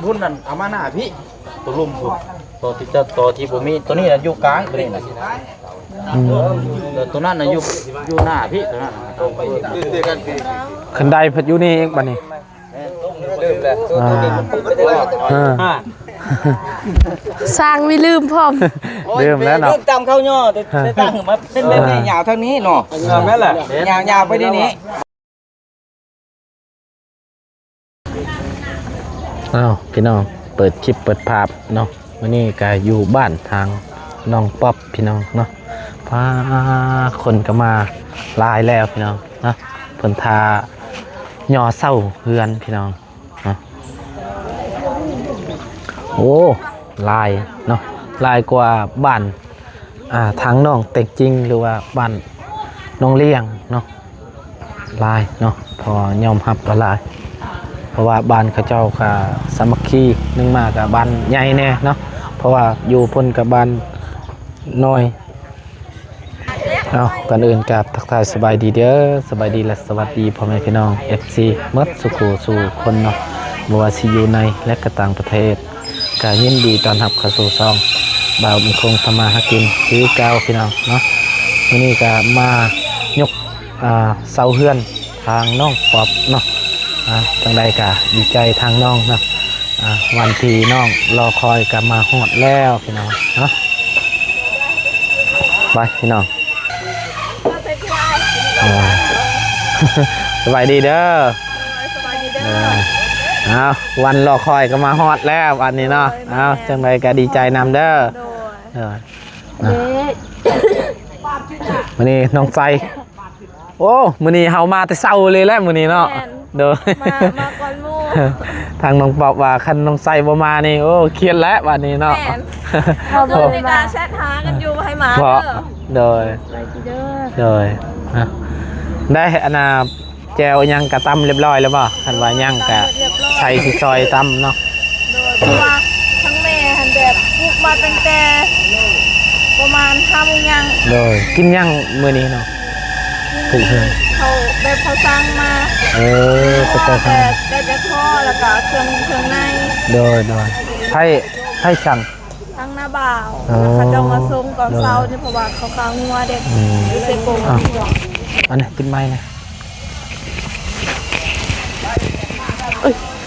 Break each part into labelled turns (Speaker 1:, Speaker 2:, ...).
Speaker 1: พุ่นนั่นเอามาหน้าพี่ตัวลุ่มพุ่นตัวที่จะตัวที่บ่มีตัวนี้น่ะอยู่กลางตัวนี้น่ะตัวนั้นน่ะอยู่หน้าพี่ตัวนั้นเอาไป
Speaker 2: ขึ้นได้เพิ่นอยู่นี่เองบัดนี้
Speaker 1: ลืมแล้วตัวนี้มันปิดไปได้
Speaker 3: สร้างไม่ลืมพร้อม
Speaker 2: ลืมแล้วเนาะ
Speaker 1: ตามเข้าย่อได้ตั้งมาเป็นแบบนี้ยาวเท่านี้เนาะแม่นแหละยาวไปที่นี้
Speaker 2: อ้าวพี่น้องเปิดคลิปเปิดภาพเนาะวันนี้ก็อยู่บ้านทางน้องป๊อบพี่น้องเนาะพาคนก็มาลายแล้วพี่น้องนะเพิ่นทาหย่อเศร้าเฮือนพี่น้องนะโอ้ลายเนาะลายกว่าบ้านทางน้องเต็กจริงหรือว่าบ้านน้องเลี้ยงเนาะลายเนาะพอยอมรับละลายเพราะว่าบ้านเขาเจ้าก็สามัคคีนึงมากกับบ้านใหญ่แน่เนาะเพราะว่าอยู่พ้นกับบ้านน้อยเอาก่อนอื่นกับทักทายสบายดีเด้อสบายดีและสวัสดีพ่อแม่พี่น้อง FC มัดสุขสู่คนเนาะบ่ว่าสิอยู่ในและก็ต่างประเทศก็ยินดีต้อนรับเข้าสู่ช่องบ่าวบุญคงทำมาหากินคือเก่าพี่น้องเนาะวันนี้ก็มายกเสาเฮือนทางน้องปอบเนาะจังใดก็ดีใจทางน้องนะวันที่น้องรอคอยกลับมาฮอดแล้วพี่น้องเนาะไปพี่น้องสบายดีเด้อเอาวันรอคอยก็มาฮอดแล้ววันนี้เนาะเอาจังใดก็ดีใจนำเด้อวันนี้น้องไฟโอ้มื้อนี้เฮามาแต่เช้าเลยแหละมื้อนี้เนาะเด้อ
Speaker 3: มาก่อนหมู่
Speaker 2: ทางน้องปอบว่าคันน้องไซบ่มานี่โอ้เครียดแล้ววันนี้เนาะ
Speaker 3: เราเบิ่งในการแชทหากันอยู่ให้มา
Speaker 2: โดยได้อันน่ะแจวยังกะตำเรียบร้อยแล้วบ่คันว่ายังกะใช้สิซอยตำเนาะ
Speaker 3: เพราะว่าทั้งแม่หันแบบปลูกมาตั้งแต่ประมาณ5 โมงยัง
Speaker 2: โดยกินยังมื้อนี้เนาะปลูกเพิ่น
Speaker 3: เขาแบบเขาสร้างมา
Speaker 2: ก็จะท
Speaker 3: ำได้จะท่อแล้วก็เครื่องใน
Speaker 2: โดยให้สั่ง
Speaker 3: ทั้งหน้าบ่าวเขาจะมาส่งก่อนเช้านี่เพราะว่าเขาค้างงัวเด็กอยู่เซโก
Speaker 2: อันนี้กินไม้นะ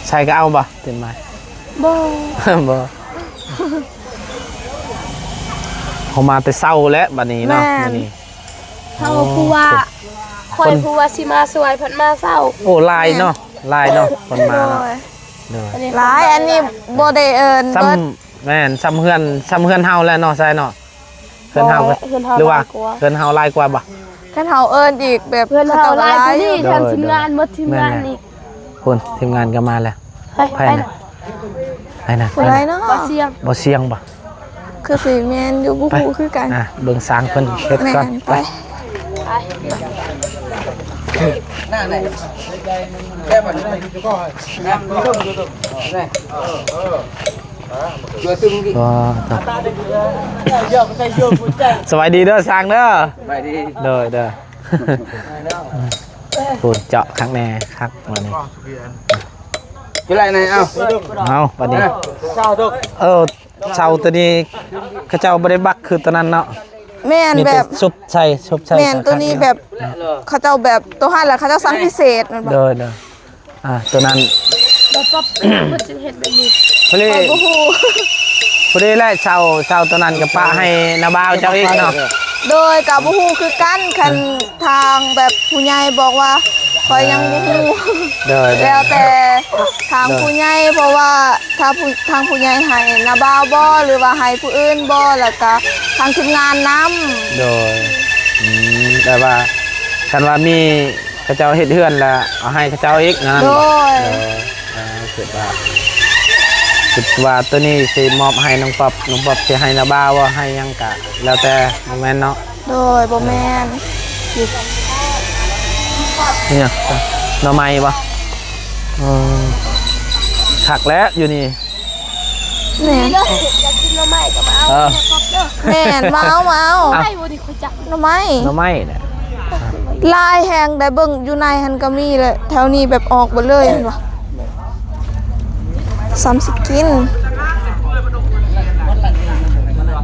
Speaker 2: ใช่ก็เอาบ่กินไม้บ่เขามาแต่เศร้าแล้วบัดนี้เนาะบัดนี้
Speaker 3: เขาพูดว่าคอยพูดว่าสิมาสวยพันมาเศร้า
Speaker 2: โอ้ลายเนาะคนมาเนาะ
Speaker 3: ลายอันนี้โบเดเอิญ
Speaker 2: แม่นซ้ำเฮือนเฮาแล้วเนาะใช่เนาะเฮือนเฮาหรือว่าเฮือนเฮาลายกว่าบ่
Speaker 3: เฮือนเฮาเอิญอีกแบบเพื่อนเฮาลายนี่ทำทีมงานหมดทีมงานอีก
Speaker 2: คนทีมงานก็มาแล้วไผน่ะ
Speaker 3: อะไรเนาะบ่เ
Speaker 2: สียงบ่
Speaker 3: คือสีแมนอยู่บุหูคือกัน
Speaker 2: เบิ่งสร้างเพิ่นเฮ็ดก่อนไป
Speaker 1: หน้าไหนแค่บัดนี้ก็นะมีต้มนี่
Speaker 2: สวัสดีเด้อสร้างเด้อสวัสดีเด้อพูดเจาะข้างแน่ครับวันนี้
Speaker 1: เป็นไรนาย
Speaker 2: เอาวันนี้เช้าตัวนี้เขาเจ้าบ่ได้บักคือตอนนั้นเนาะ
Speaker 3: แม่นแบบ
Speaker 2: ชุบใส่
Speaker 3: แม่นตัวนี้แบบเขาเจ้าแบบตัวหันแล้วเขาเจ้าสั่งพิเศษมัน
Speaker 2: เด้อตัวนั้น
Speaker 3: ปั๊บเพิ่นสิเฮ็ดแบบนี้
Speaker 2: พอดีแหละเช้าตัวนั้นกับป้าให้นาบ่าวเจ้าอีกเนาะ
Speaker 3: โดยกับบ่ฮู้คือกันคันทางแบบผู้ใหญ่บอกว่าคอยยังบ่ฮู้แล้วแต่ทางผู้ใหญ่เพราะว่าถ้าทางผู้ใหญ่ให้นาบ่าวบ่หรือว่าให้ผู้อื่นบ่แล้วก็ทางทีมงานนำ
Speaker 2: โดยแต่ว่าคันว่ามีเขาเจ้าเฮ็ดเฮือนแล้วเอาให้เขาเจ้าอีกนั่น
Speaker 3: โดย
Speaker 2: คิดว่าตัวนี้สิมอบให้น้องป๊อบสิให้นาบ่าวว่าให้ยังกะแล้วแต่บ่แม่นเนาะ
Speaker 3: โดยบ่แม่น
Speaker 2: เนี่ยหน่อไม้บ่คักแล้วอยู่นี่
Speaker 3: แม่อยากกินหน่อไม้ก็มาเอาแม่มาเอาให้บ่ดีคุจักหน่อไม้
Speaker 2: เนี่ย
Speaker 3: ลายแหงได้เบิ่งอยู่ในหันก็มีเลยแถวนี้แบบออกหมดเลยเห็นบ่ ซ้ำสิกิน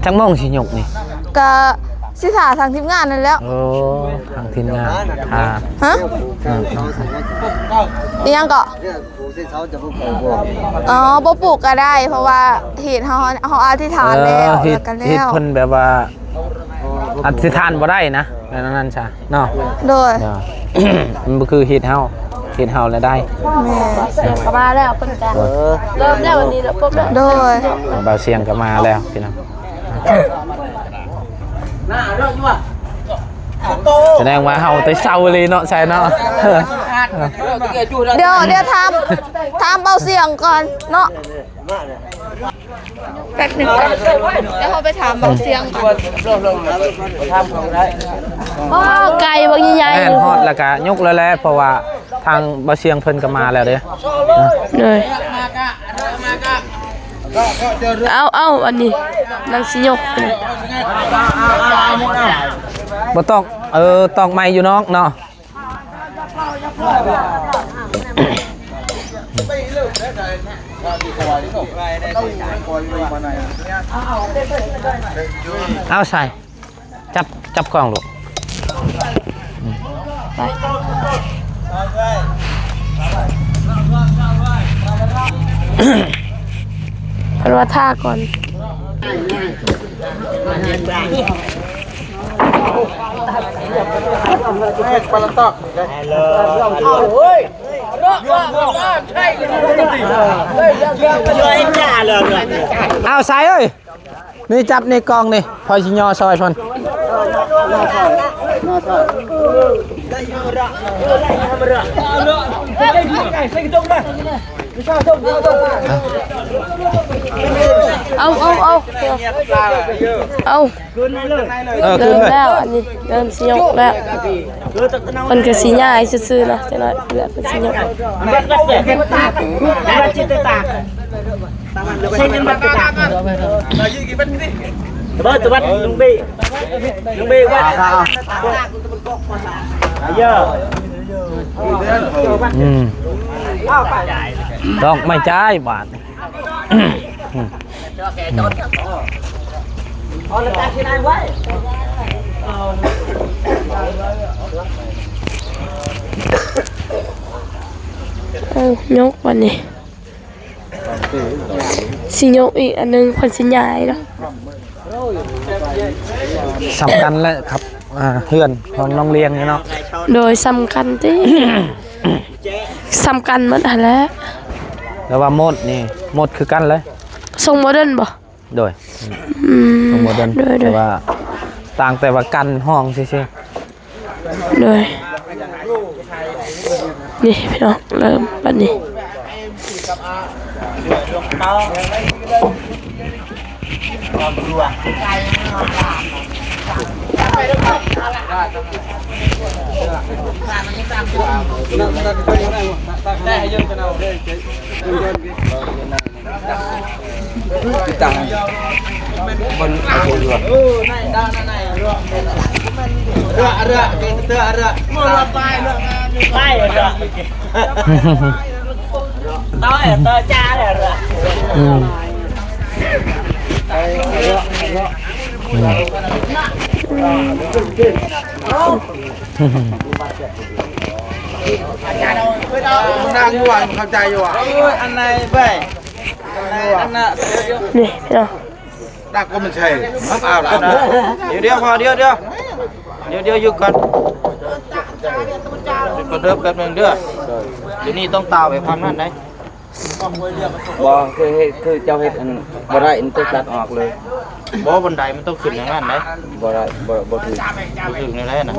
Speaker 2: จังม่องสิหยกนี่
Speaker 3: ก็สิถาทางทีมงานนั่นแล้ว
Speaker 2: โอ้ทางทีมงานอ่า
Speaker 3: ฮะอีหยังก็อ๋อบ่ปลูกก็ได้ เพราะว่าเหตุเฮาอธิษฐานแล้ว
Speaker 2: เฮ็ด
Speaker 3: กัน
Speaker 2: เฮ็ด
Speaker 3: แล้ว
Speaker 2: เพิ่นแบบว่าอธิษฐานบ่ได้นะแบบนั้นใช่เนาะ
Speaker 3: โดย
Speaker 2: เนาะ มันบ่คือเฮ็ดเฮาแล้วได้
Speaker 3: แม่
Speaker 4: เสียงก็มาแล้วเพิ่นจ้ะเริ่มแล้ววันนี้แล้วปุ๊บแล้ว
Speaker 3: โดย
Speaker 2: บ่าวเสียงก็มาแล้วพี่น้องแสดงว่าเฮาแต่เช้าเลยเนาะใช่เนาะ
Speaker 3: เดี๋ยวทำเบาเสียงก่อนเนาะแป๊บหนึงเดี๋ยวเขาไปถามเบาเสียงก่อน
Speaker 4: อ๋อไก่บางใหญ่
Speaker 2: แม่นฮอดแล้วก็ยกแล้วแหละเพราะว่าทางบ่าวเสียงเพิ่นก็มาแล้วเด้
Speaker 4: เลยเอาอันนี้นางสิยก
Speaker 2: บ่ต้องตอกไม้อยู่น้องเนาะ เอาใส่จับกล้องลูก
Speaker 4: เพิ่นว่าท่าก่อน
Speaker 2: เอาใส่เอ้ยนี่จับในกล้องนี่พอสิย่อซอยเพิ่น
Speaker 4: เอา
Speaker 2: ขึ้น
Speaker 4: เริ่
Speaker 2: เล
Speaker 4: ม
Speaker 2: ย
Speaker 4: แล้วอันนี้เริ่มสิยกแล้วมันก็สิง่ายซื่อๆเนาะจังได๋แล้วมันสิยก
Speaker 5: Tebat Lung Bi quát. Giờ.
Speaker 2: ดอกไม่จ่ายบาท
Speaker 4: ยกวันนี้สิยกอีกอันนึงคนสิใหญ่เนาะ
Speaker 2: สำคัญแล้วครับเพื่อนของน้องเลี้ยงเนาะ
Speaker 4: โดยสำคัญที่ สำคัญหมดหั่นแหล้ว
Speaker 2: แล้วว่าหมดคือกันเลย
Speaker 4: ทรงโมเดิร์นบ่
Speaker 2: โดย
Speaker 4: ม
Speaker 2: โมเดิร์น
Speaker 4: โดย
Speaker 2: แต่ว่าต่างแต่ว่ากันห้องซื่อ
Speaker 4: โดยนี่พี่น้องเริ่มบัดนี้
Speaker 1: นั่งอยู่อ่ะเข้าใจอยู่อ่ะอันไหนไปอันน่ะ
Speaker 4: นี่พี่น้อง
Speaker 1: ดักก็มันใช่เอาละเดี๋ยวพอเดี๋ยวอยู่ก่อนก็เริ่มแป๊บนึงเด้อเดี๋ยวนี้ต้องตาไปความนั้นไหนบ่คือเจ้าเฮ็ดอันบ่ได้อันต้องตัดออกเลยบ่บันไดมันต้องขึ้นอย่างนั้นไหนบ่ได้บ่ถึงในไรนะ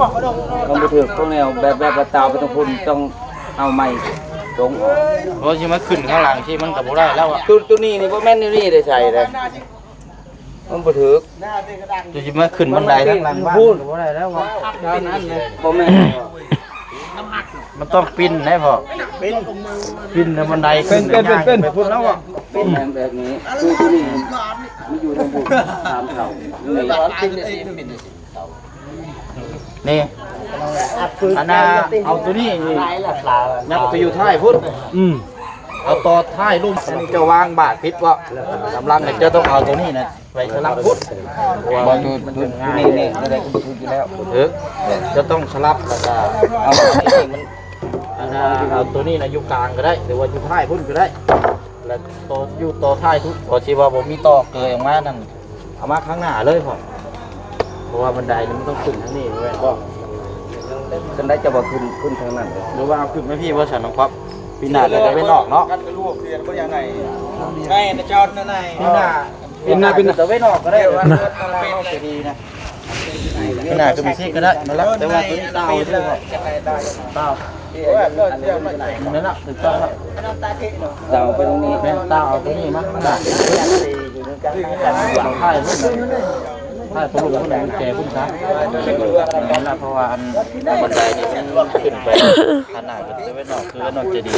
Speaker 1: ต้องบ่ถึงต้องแนวแบบตาไปต้องพุ่นต้องเอาไม้ตรงออกเพราะสิมาขึ้นข้างหลังที่มันก็บ่ได้แล้วอ่ะตัวนี้นี่บ่แม่นนี่ได้ใส่เลยมันบ่ถึกจะสิมาขึ้นบันไดข้างหลังบ้านก็บ่ได้แล้วว่าบ่แม่นมันต้องปิ้นได้พอปิ้นในบันไดขึ้นเป็นไปพุ่นแล้วอ่ะปิ้นแบบนี้คือตัวนี้มันอยู่ตรงบุตามเขานี่อันน่ะเอาตัวนี้ยับไปอยู่ท้ายพุ่น เอาต่อท้ายลุ่มอันนี้จะวางบาดพิษว่าสำลังเนี่ยจะต้องเอาตัวนี้นะไปสลับพุทธบอลดูนี่อะไรก็บุกอยู่แล้วจะต้องสลับแล้วก็เอาตัวนี้นะอยู่กลางก็ได้หรือว่าอยู่ท้ายพุ่นก็ได้แล้วตัวอยู่ต่อท้ายทุกพอชีว่าผมมีต่อเกยออกมานั่นเอามาข้างหน้าเลยพอเพราะว่าบันไดมันต้องขึ้นทั้งนี้แม่ก็ขึ้นได้จะบอกขึ้นทางนั้นหรือว่าเอาขึ้นไหมพี่ว่าฉันน้องครับปีหน้าจะไปนอกเนาะกันก็รู้ว่าเรียนก็ยังไงไงนะจอดนั่นไงปีหน้าจะไปนอกก็ได้ว่าเป็นดีนะปีหน้าก็มีซี่ก็ได้มาแล้วแต่ว่าตัวนี้เต้าด้วยเต้านั่นแหละถูกต้องครับเต้าไปตรงนี้แม่เต้าเอาตัวนี้มั้งขนาดหลังท้ายถ้าตัวลูกคนไหนแก่พุ่งซ้ายนั่นแหละเพราะว่าบันไดนี่มันขึ้นไปขนาดจะไปนอกคือวนอกจะดี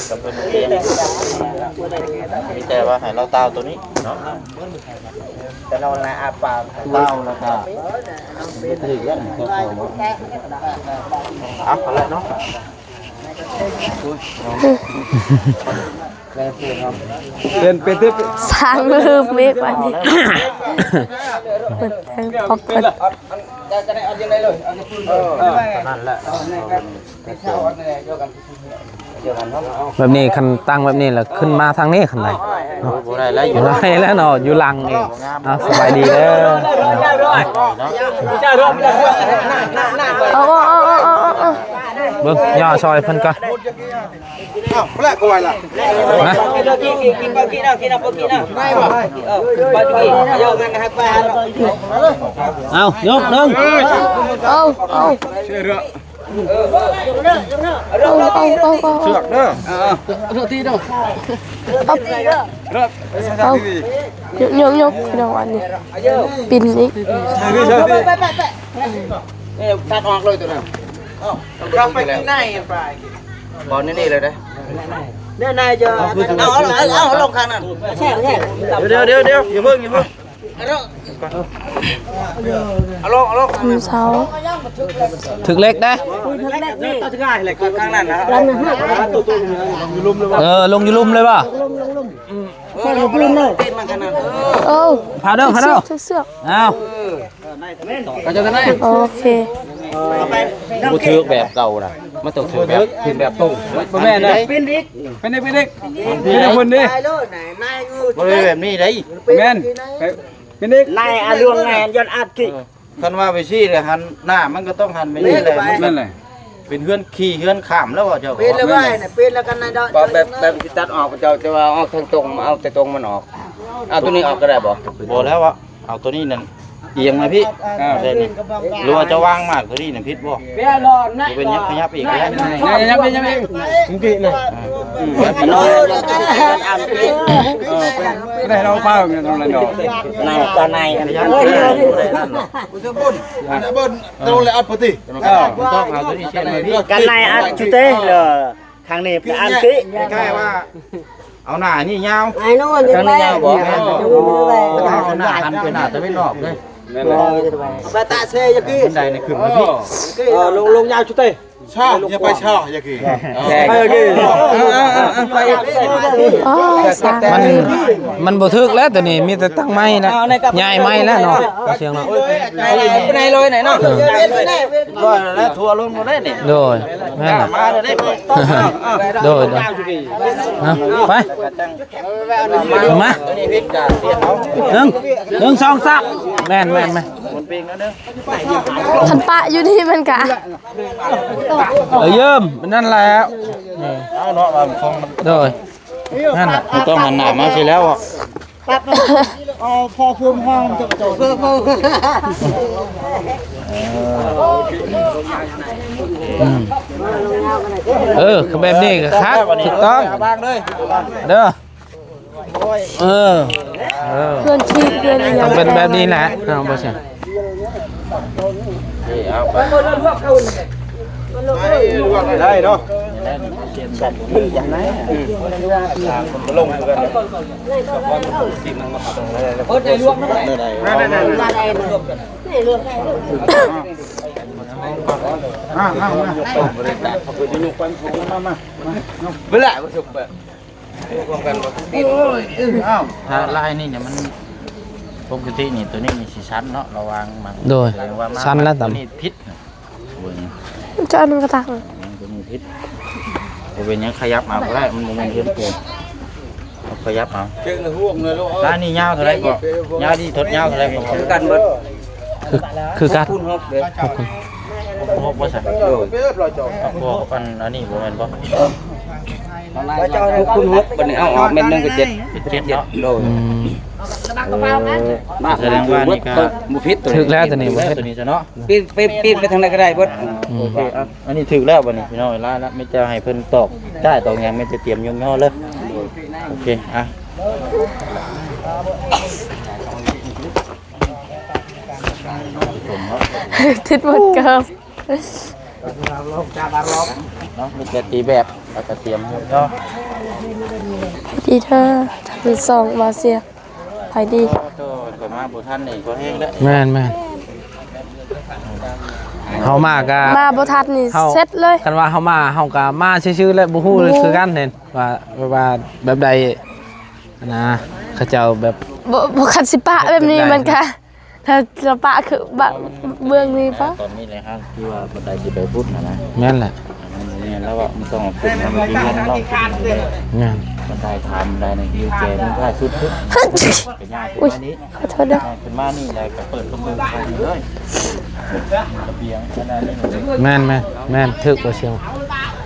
Speaker 1: กับเป็นเตียงมีแต่ว่าให้เราเต้าตัวนี้เนาะแต่เราละอาปากเต้าแล้วก็ถือแล้วก็พออัพอะไรเนาะเป็นที่
Speaker 4: สร้างลืมเมฆวันนี้เปิดแทงพอกเปิด
Speaker 1: นั่นแหละ
Speaker 2: แบบนี้คันตั้งแบบนี้แล้วขึ้นมาทางนี้คันไหนเนาะอยู่ไรแล้วเนาะอยู่ลังนี่เอาสบายดีเด้อ
Speaker 4: เอา
Speaker 2: เบิ่งย่อซอยเพิ่นก่อนนะเอายกนึง
Speaker 4: เอา
Speaker 1: เชือกเด้อ
Speaker 4: ยกเดี๋ยววันนี้ปินอีก
Speaker 1: ตัดออกเลยตัวนั้นเราไปที่ไหนไปบอลนี่เลยนะเนี่ยนายจะเอาลงข้างนั้นเดี๋ยวอย่าเพิ่งเอาลง
Speaker 4: เช้า
Speaker 2: ถึกเล็กได้ลงอยู่ลุ่มเลยป่ะพาเด้อ
Speaker 4: เสือก
Speaker 2: เอาก็จะได้
Speaker 4: โอเค
Speaker 1: กูถือแบบเก่านะมาตกถือแบบตุ้ง
Speaker 5: แม่นะเป็นเด็กคนดิ
Speaker 1: มันเป็นแบบนี้ได้
Speaker 5: แม่นเป็นเด็กนายอาลวงงานย้อนอากิ
Speaker 1: คันว่าไปชี้เลยหันหน้ามันก็ต้องหันไปนี่แหละ
Speaker 5: นั่นแหละ
Speaker 1: เป็นเฮือนขี่เฮือนข้ามแล้วว่าเจ้า
Speaker 5: เป็นแล้วว่าเป็นแล้วกันนายดอก
Speaker 1: แบบตัดออกเจ้าจะว่าเอาทางตรงเอาแต่ตรงมันออกเอาตัวนี้ออกก็ได้บ่แล้ววะเอาตัวนี้นั่นเอียงมาพี่ใช่นี่รู้ว่าจะวางมากตัวนี้เนี่ยพิษบ่เป็นยับอีกแล้ว
Speaker 5: ยับมึงกินเลยได้เราเปล่าเงี้ยตรงนั้นดอก
Speaker 1: นายตอนนายยับกูจะบ่นตรงเลยอัดปฏิต้องเอาตัวนี้เช่นพี่
Speaker 5: กันนายอัดชุดเต้เลยทางนี้อัดที่
Speaker 1: ใกล้ว่าเอาหน้านี่ยาว
Speaker 3: ไอ้นู่นจะไป
Speaker 1: เอาหน้าหันไปหน้าแต่ไม่นอกเลย
Speaker 5: ไปตาเซยากิ
Speaker 1: บันไดในขึ้นมาพี่
Speaker 5: ลงยาวชุดเต้
Speaker 1: ชอบอย่าไปชอบยากิ
Speaker 5: ไปยากิ
Speaker 2: มันบ่ถึกแล้วตัวนี้มีแต่ตั้งไม้นะใหญ่ไม้แล้วเนาะเสียงเนาะ
Speaker 5: ไปไหนเลยไหนเนาะ
Speaker 1: ว่าแล้วทัวร์ลงหมดได้นี่
Speaker 2: โดยแม่น
Speaker 1: มาได้
Speaker 2: โดยไปมา1 2 3แม่น
Speaker 4: ขันปะอยู่นี่มันกะ
Speaker 2: เยิ่มนั่นแหละ
Speaker 1: เอาเนาะมันฟองมัน
Speaker 2: โดยนั่นน่ะ
Speaker 1: ต้องหันหน้ามาสิแล้วอ่ะ
Speaker 5: พอคุมห้องจะจบ
Speaker 2: แบบนี้ก็ครับถูกต้องเด้อ
Speaker 4: เพื่อนชีเพื่อน
Speaker 2: ยังเป็นแบบนี้แหละเอาบ่ใช่
Speaker 1: เอาไปได้เนาะอย่างไหนมันลงกัน
Speaker 5: ได้ลวกนั่นแหละ
Speaker 1: เวลาก็สุกแบบ รวมกันบ่ติดอ้าวถ้าลายนี่เนี่ยมันปกตินี่ตัวนี้มีสีชั้นเนาะระวังมัน
Speaker 2: โดย
Speaker 1: แสดงว่ามา
Speaker 2: ชั้นแล้วต่ำ
Speaker 1: ตัวนี้พิษเบิ่ง
Speaker 4: จะเอามันกระตัก
Speaker 1: ตัวนี้พิษบ่เป็นหยังขยับเอาก็ได้มันบ่แม่นเฮ็ดเกินเอาขยับเอา
Speaker 5: เจอในห่วงเลยลูก
Speaker 1: ลายนี่ยาวเท่าไหร่บ่ยาวที่ทดยาวเท่าไหร่บ่
Speaker 5: คือกันเบิด
Speaker 2: คือกัน
Speaker 5: คูณ6เด้อ
Speaker 1: พวกบ่ซั่น
Speaker 5: โดย
Speaker 1: เอาพวกอันนี้บ่แม่นบ่
Speaker 5: แล้วเจ้าคูณ6บัดนี้เอาออกเม็ดนึงก็7
Speaker 1: เป็นเจ็ดเนาะ
Speaker 5: โดย
Speaker 2: อืม
Speaker 1: แสดงว่านี่ก็
Speaker 5: บ่ผิดตัว
Speaker 2: ถึกแล้วตัวนี้บ่
Speaker 1: แล้ว
Speaker 2: เฮ็ด
Speaker 1: ตัวนี้ซะเนาะ
Speaker 5: ปีนไปทางไหนก็ได้เบิด
Speaker 2: อืม
Speaker 1: โอเคอ่ะอันนี้ถึกแล้วบัดนี้พี่น้องเวลาแล้วไม่จะให้เพิ่นตอกได้ตอกหยังไม่จะเตรียมย่อๆเลยโอเคอ่ะ
Speaker 4: ทิศหมดเกิม
Speaker 1: เนาะมีแต่ตีแบบแล้วก็เตรียมย่อ
Speaker 4: ดีเธอทำเป็นซองมาเสียไปดี
Speaker 1: โตก็มาบ่ทันนี่ก็แห้งแล้ว
Speaker 2: แม่นแม่นเฮามาก็
Speaker 4: มาบ่ทันนี่
Speaker 2: เฮา
Speaker 4: เสร็จเลย
Speaker 2: กันว่าเฮามาเฮาก็มาซื่อๆแล้วบ่ฮู้เลยคือกันเห็นว่าแบบใดนะเขาเจ้าแบบ
Speaker 4: บ่คันสิปะแบบนี้มันก็ถ้าจะปะคือบะเบื้องนี้ปะ
Speaker 1: ตอนนี้เลยครับที่ว่าบันไดสิไปพุทธนะ
Speaker 2: แม่นแหละ
Speaker 1: เนี่ยแล้วก็มันต้องเอาขึ้นมามันเรียนต้องขึ้นเลย
Speaker 2: แม่น
Speaker 1: บันไดทำได้ในยูเจมันได้สุดขึ้นเป็นยากขึ้นมานี้
Speaker 4: ขอโทษเด้อ
Speaker 1: ขึ้นมานี่เลยก็เปิดกระเบื้องไปเลยระเบียงขนาดนี้เลย
Speaker 2: แม่นแม่นแม่นถึกบ่เชียว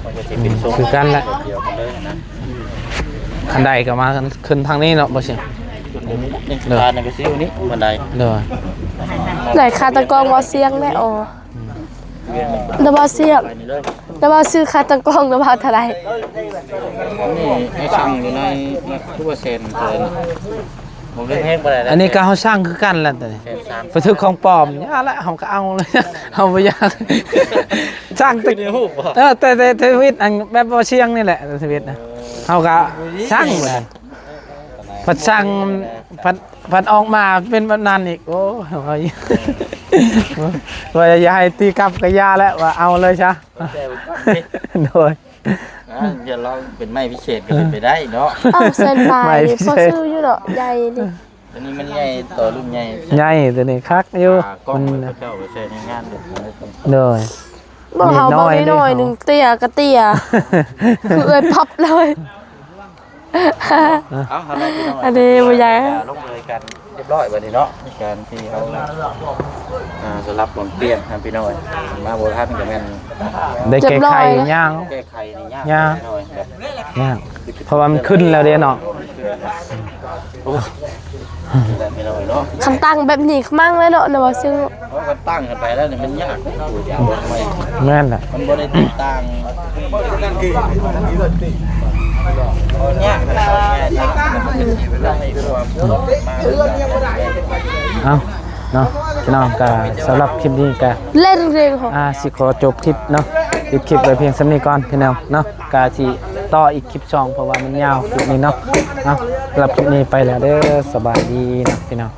Speaker 1: มันจะเป็นทรง
Speaker 2: คือกันแหละ
Speaker 1: เดียวกันเลยนะ
Speaker 2: คันใดก็มาขึ้นทางนี้เนาะบ่เชียว
Speaker 1: จุดนี้นี่ลานในกระซิวนี้บันได
Speaker 2: เด้อ
Speaker 4: ไหนคาตะกองบ่เสียงได้อ๋อ
Speaker 1: เวียน
Speaker 4: แล้วบ่เสียง
Speaker 1: ไปนี่เลย
Speaker 4: แล้วบ่ซื้อคาตะกองแล้วบ่เท่าไหร่
Speaker 1: นี่ให้สั่งอยู่ในทุกเซนเลยผมเล่นแห้งไปได้
Speaker 2: อันนี้ก็เฮาสร้างคือกันแหละแต่นี่
Speaker 1: เซนสาม
Speaker 2: ไปถึกของปลอมอย่าละเฮาก็เอาเลยเฮาบ่อยากสร้างตึก
Speaker 1: เดี๋ยวหูบ่
Speaker 2: แต่ชีวิตอันแบบบ่เชียงนี่แหละชีวิตนะเฮาก็สร้างเหมือนพัดสร้างพัดออกมาเป็นแบบนั้นอีกโอ้ยว่าอย่าให้ตีกลับกับยาแล้วว่าเอาเลยซะโดย
Speaker 1: เดี๋ยวเราเป็นไม้พิเศษก็เป็นไปได้เนาะ
Speaker 4: อ้าวเส้นปลา
Speaker 2: ไม่
Speaker 4: ย
Speaker 2: พิเศษ
Speaker 4: พอซื้ออยู่ดอกใหญ่ดิ
Speaker 1: อันนี้มันใหญ่ต่อรุ่นใหญ่
Speaker 2: ใหญ่ตัวนี้คักอยู่
Speaker 1: กล้อง
Speaker 2: มัน
Speaker 1: เจ้าไปใช้ในงานเด็ก
Speaker 2: โดย
Speaker 4: บ่เฮา
Speaker 2: น้
Speaker 4: บ่
Speaker 2: อย
Speaker 4: น้อย
Speaker 2: เด้อ
Speaker 4: หนึงเตี้ยก็เตี้ยคือเอ้ยพับเลย
Speaker 1: เอาอะไรพี่น้อง
Speaker 4: อันนี้บ่ใหญ่
Speaker 1: ลงเลยกันเรียบร้อยบัดนี้เนาะในการที่เขาสลับผลเปลี่ยนครับพี่น้อยมาโบราณกับแม่น
Speaker 2: ได้แก้ไขย่าง
Speaker 1: แก้ไขนี่ยาก
Speaker 2: ยาก
Speaker 1: น้อยแบบ
Speaker 2: ย่างเพราะว่ามันขึ้นแล้วเด้เนาะ
Speaker 1: โอ้แต่พี่น้อยเนาะ
Speaker 4: คันตั้งแบบนี้มั่งเลยเนาะนะบ่ซื้อ
Speaker 1: เพราะมันตั้งกันไปแล้วเนี่ยมันยากอยู่ยาวไม่
Speaker 2: แม่นแหละ
Speaker 1: มันบ่ได้ติดตั้งยากนะมันเป็นชีวิตให้ความมา
Speaker 2: เอาเนาะพี่น้องก็สำหรับคลิปนี้ก็
Speaker 4: เล่นเรื่องของ
Speaker 2: สิขอจบคลิปเนาะปิดคลิปไว้เพียงสำนี้ก่อนพี่น้องเนาะกาสิต่ออีกคลิป2เพราะว่ามันยาวคลิปนี้เนาะเอาสำหรับคลิปนี้ไปแล้วเด้อสบายดีนะพี่น้อง